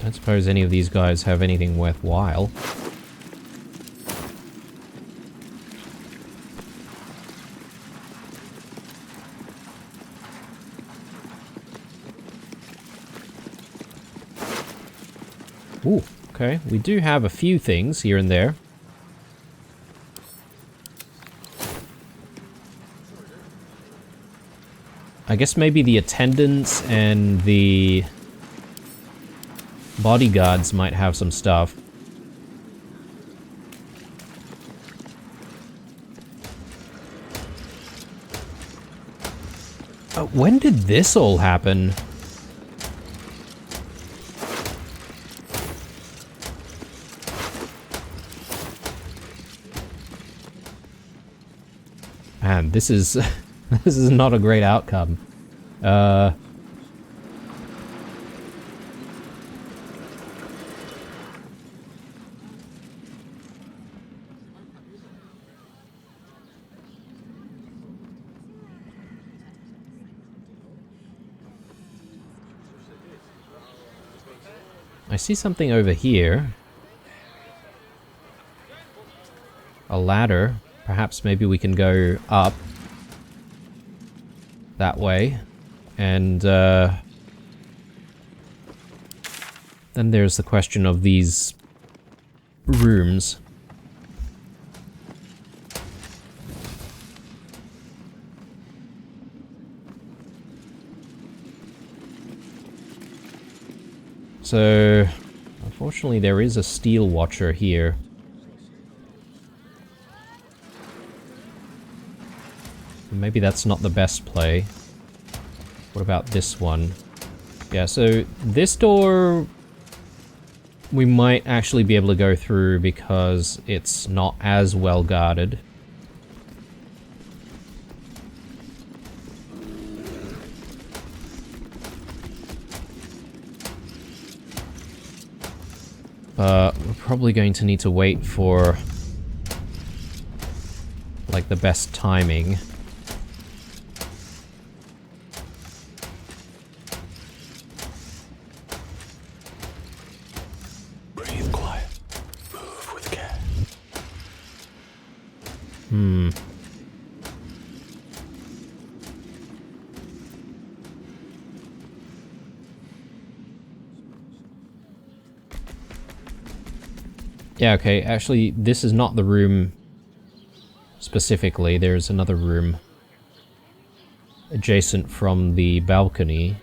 don't suppose any of these guys have anything worthwhile. Ooh, okay. We do have a few things here and there. I guess maybe the attendants and the bodyguards might have some stuff. When did this all happen? Man, this is this is not a great outcome. I see something over here. A ladder. Perhaps maybe we can go up that way. And then there's the question of these rooms. So, unfortunately there is a steel watcher here. Maybe that's not the best play. What about this one? Yeah, so this door we might actually be able to go through because it's not as well guarded. But we're probably going to need to wait for like the best timing. Breathe quiet. Move with care. Yeah, okay, actually, this is not the room specifically. There's another room adjacent from the balcony.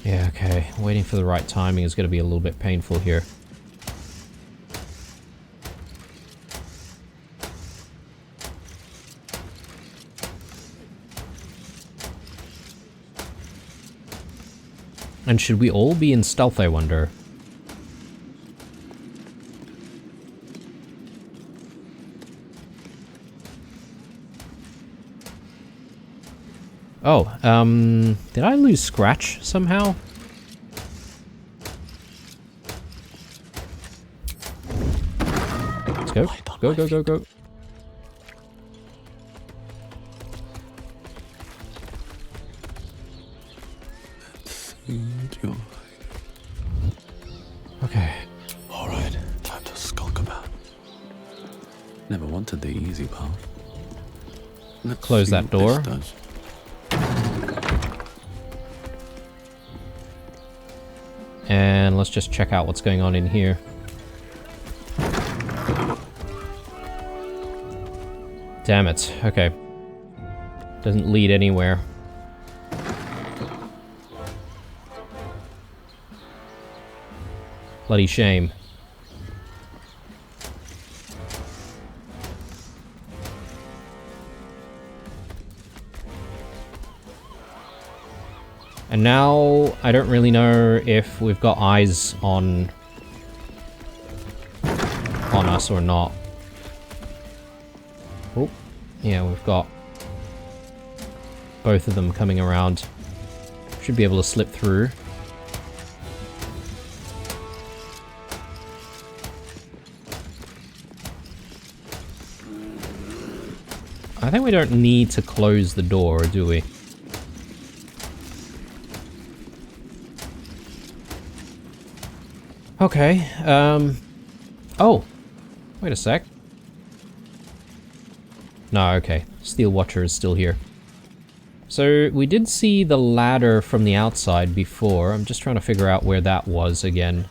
Yeah, okay, waiting for the right timing is going to be a little bit painful here. And should we all be in stealth, I wonder? Oh, did I lose Scratch somehow? Let's go. Go, go, go, go. Okay. Alright, time to skulk about. Never wanted the easy path. Let's close see that what door. this does. And let's just check out what's going on in here. Damn it. Okay. Doesn't lead anywhere. Bloody shame. And now, I don't really know if we've got eyes on us or not. Oh, yeah, we've got both of them coming around. Should be able to slip through. I think we don't need to close the door, do we? Okay, oh, wait a sec. No, okay, Steel Watcher is still here. So, we did see the ladder from the outside before. I'm just trying to figure out where that was again.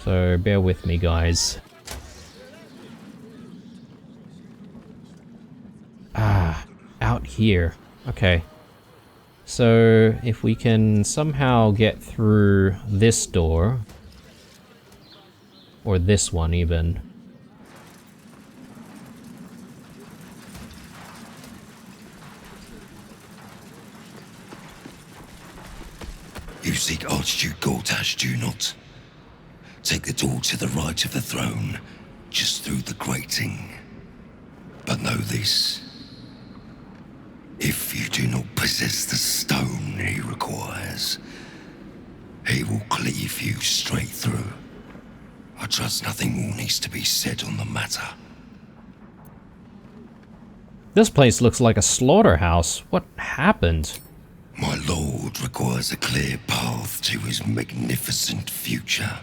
So, bear with me, guys. Ah, out here. Okay. So, if we can somehow get through this door... or this one, even. You seek Archduke Gortash, do you not? Take the door to the right of the throne, just through the grating. But know this. If you do not possess the stone he requires, he will cleave you straight through. I trust nothing more needs to be said on the matter. This place looks like a slaughterhouse. What happened? My lord requires a clear path to his magnificent future.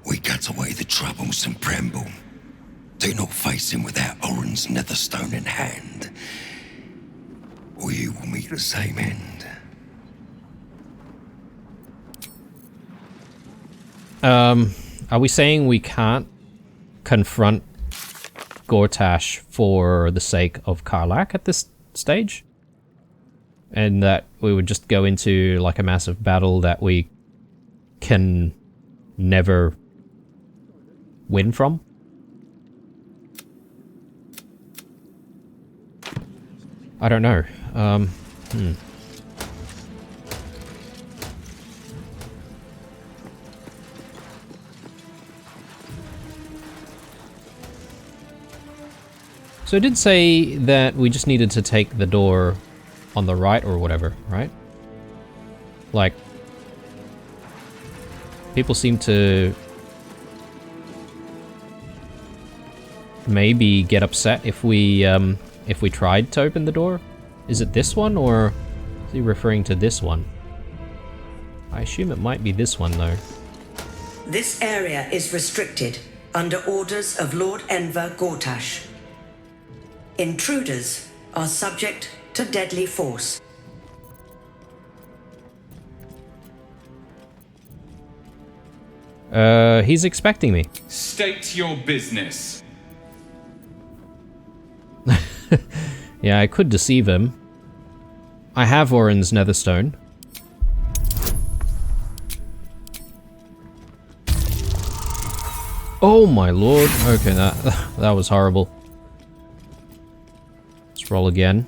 We cut away the troublesome Premble. Do not face him without Orin's netherstone in hand, or you will meet the same end. Are we saying we can't confront Gortash for the sake of Karlach at this stage? And that we would just go into like a massive battle that we can never win from? I don't know. So it did say that we just needed to take the door on the right or whatever, right? Like, people seem to maybe get upset if we tried to open the door. Is it this one, or is he referring to this one? I assume it might be this one, though. This area is restricted under orders of Lord Enver Gortash. Intruders are subject to deadly force. He's expecting me. State your business. Yeah, I could deceive him. I have Orin's netherstone. Oh my lord. Okay, that was horrible. Let's roll again.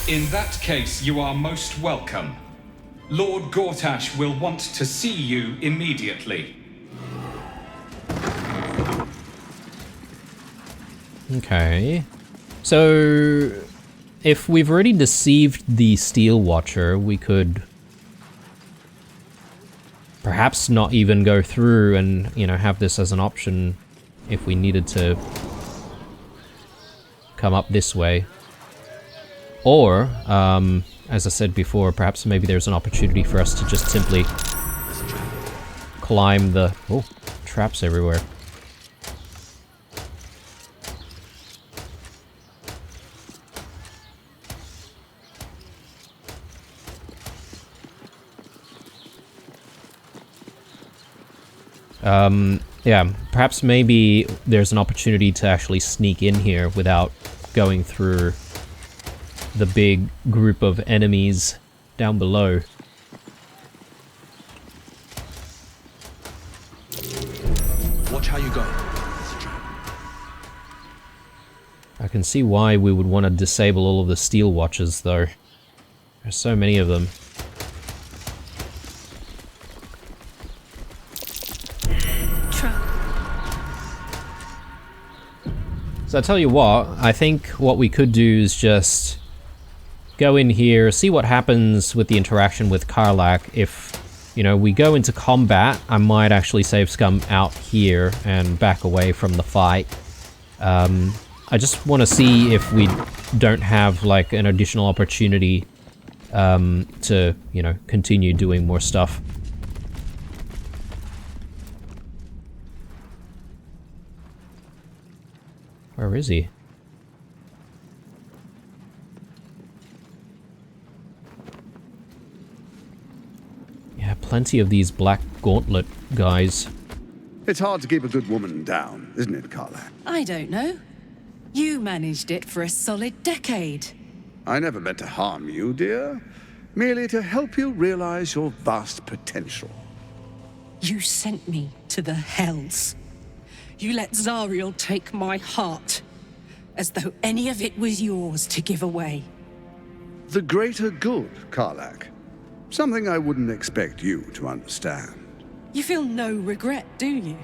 In that case, you are most welcome. Lord Gortash will want to see you immediately. Okay. So, if we've already deceived the Steel Watcher, we could perhaps not even go through and, you know, have this as an option if we needed to come up this way. Or, as I said before, perhaps maybe there's an opportunity for us to just simply climb the... Oh, traps everywhere. Yeah, perhaps maybe there's an opportunity to actually sneak in here without going through the big group of enemies down below. Watch how you go. I can see why we would want to disable all of the Steel Watchers, though. There's so many of them. So I tell you what, I think what we could do is just go in here, see what happens with the interaction with Karlach. If, you know, we go into combat, I might actually save scum out here and back away from the fight. I just want to see if we don't have, like, an additional opportunity to, you know, continue doing more stuff. Where is he? Yeah, plenty of these Black Gauntlet guys. It's hard to keep a good woman down, isn't it, Karlach? I don't know. You managed it for a solid decade. I never meant to harm you, dear. Merely to help you realize your vast potential. You sent me to the hells. You let Zariel take my heart, as though any of it was yours to give away. The greater good, Karlach. Something I wouldn't expect you to understand. You feel no regret, do you?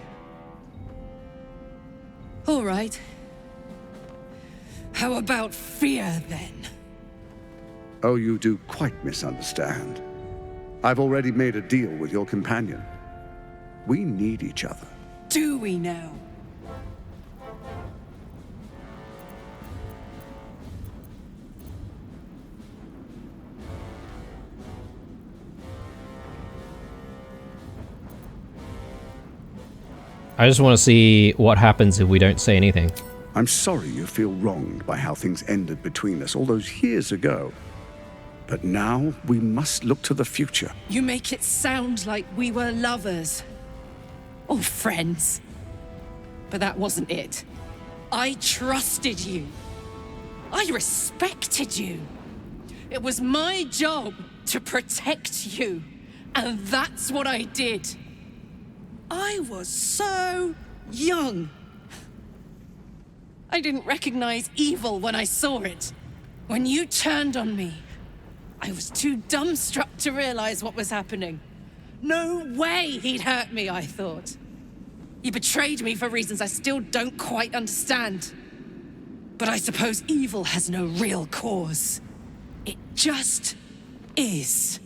All right. How about fear, then? Oh, you do quite misunderstand. I've already made a deal with your companion. We need each other. Do we now? I just want to see what happens if we don't say anything. I'm sorry you feel wronged by how things ended between us all those years ago. But now we must look to the future. You make it sound like we were lovers. Or friends. But that wasn't it. I trusted you. I respected you. It was my job to protect you. And that's what I did. I was so young. I didn't recognize evil when I saw it. When you turned on me, I was too dumbstruck to realize what was happening. No way he'd hurt me, I thought. He betrayed me for reasons I still don't quite understand. But I suppose evil has no real cause. It just is.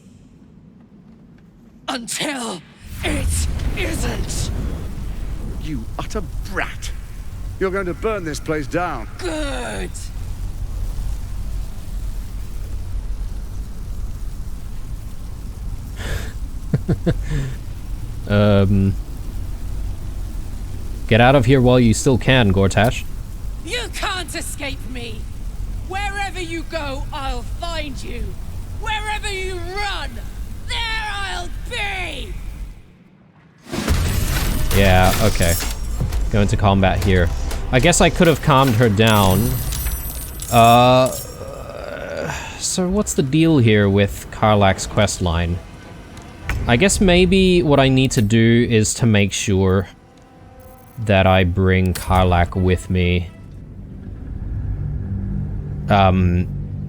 Until it isn't. You utter brat. You're going to burn this place down. Good. Get out of here while you still can, Gortash. You can't escape me. Wherever you go, I'll find you. Wherever you run, there I'll be. Yeah, okay. Go into combat here. I guess I could have calmed her down. So what's the deal here with Karlach's questline? I guess maybe what I need to do is to make sure that I bring Karlach with me.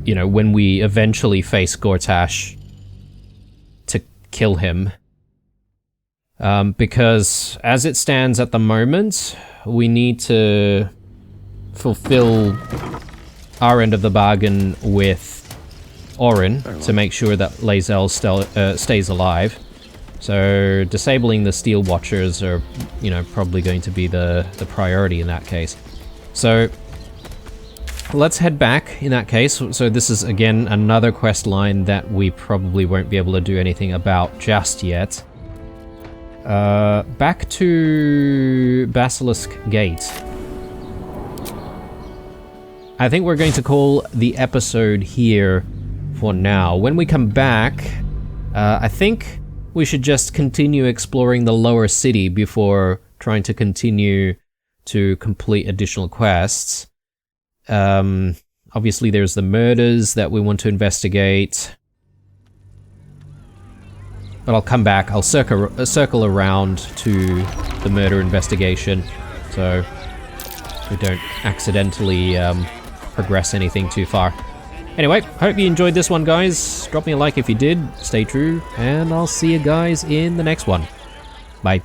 you know, when we eventually face Gortash, to kill him. Because as it stands at the moment, we need to fulfill our end of the bargain with Orin to make sure that Lae'zel stays alive. So disabling the Steel Watchers are, you know, probably going to be the priority in that case. So let's head back in that case. So this is again another quest line that we probably won't be able to do anything about just yet. Back to Basilisk Gate. I think we're going to call the episode here for now. When we come back, I think we should just continue exploring the lower city before trying to continue to complete additional quests. Obviously there's the murders that we want to investigate. But I'll come back, I'll circle around to the murder investigation, so we don't accidentally progress anything too far. Anyway, hope you enjoyed this one, guys. Drop me a like if you did, stay true, and I'll see you guys in the next one. Bye.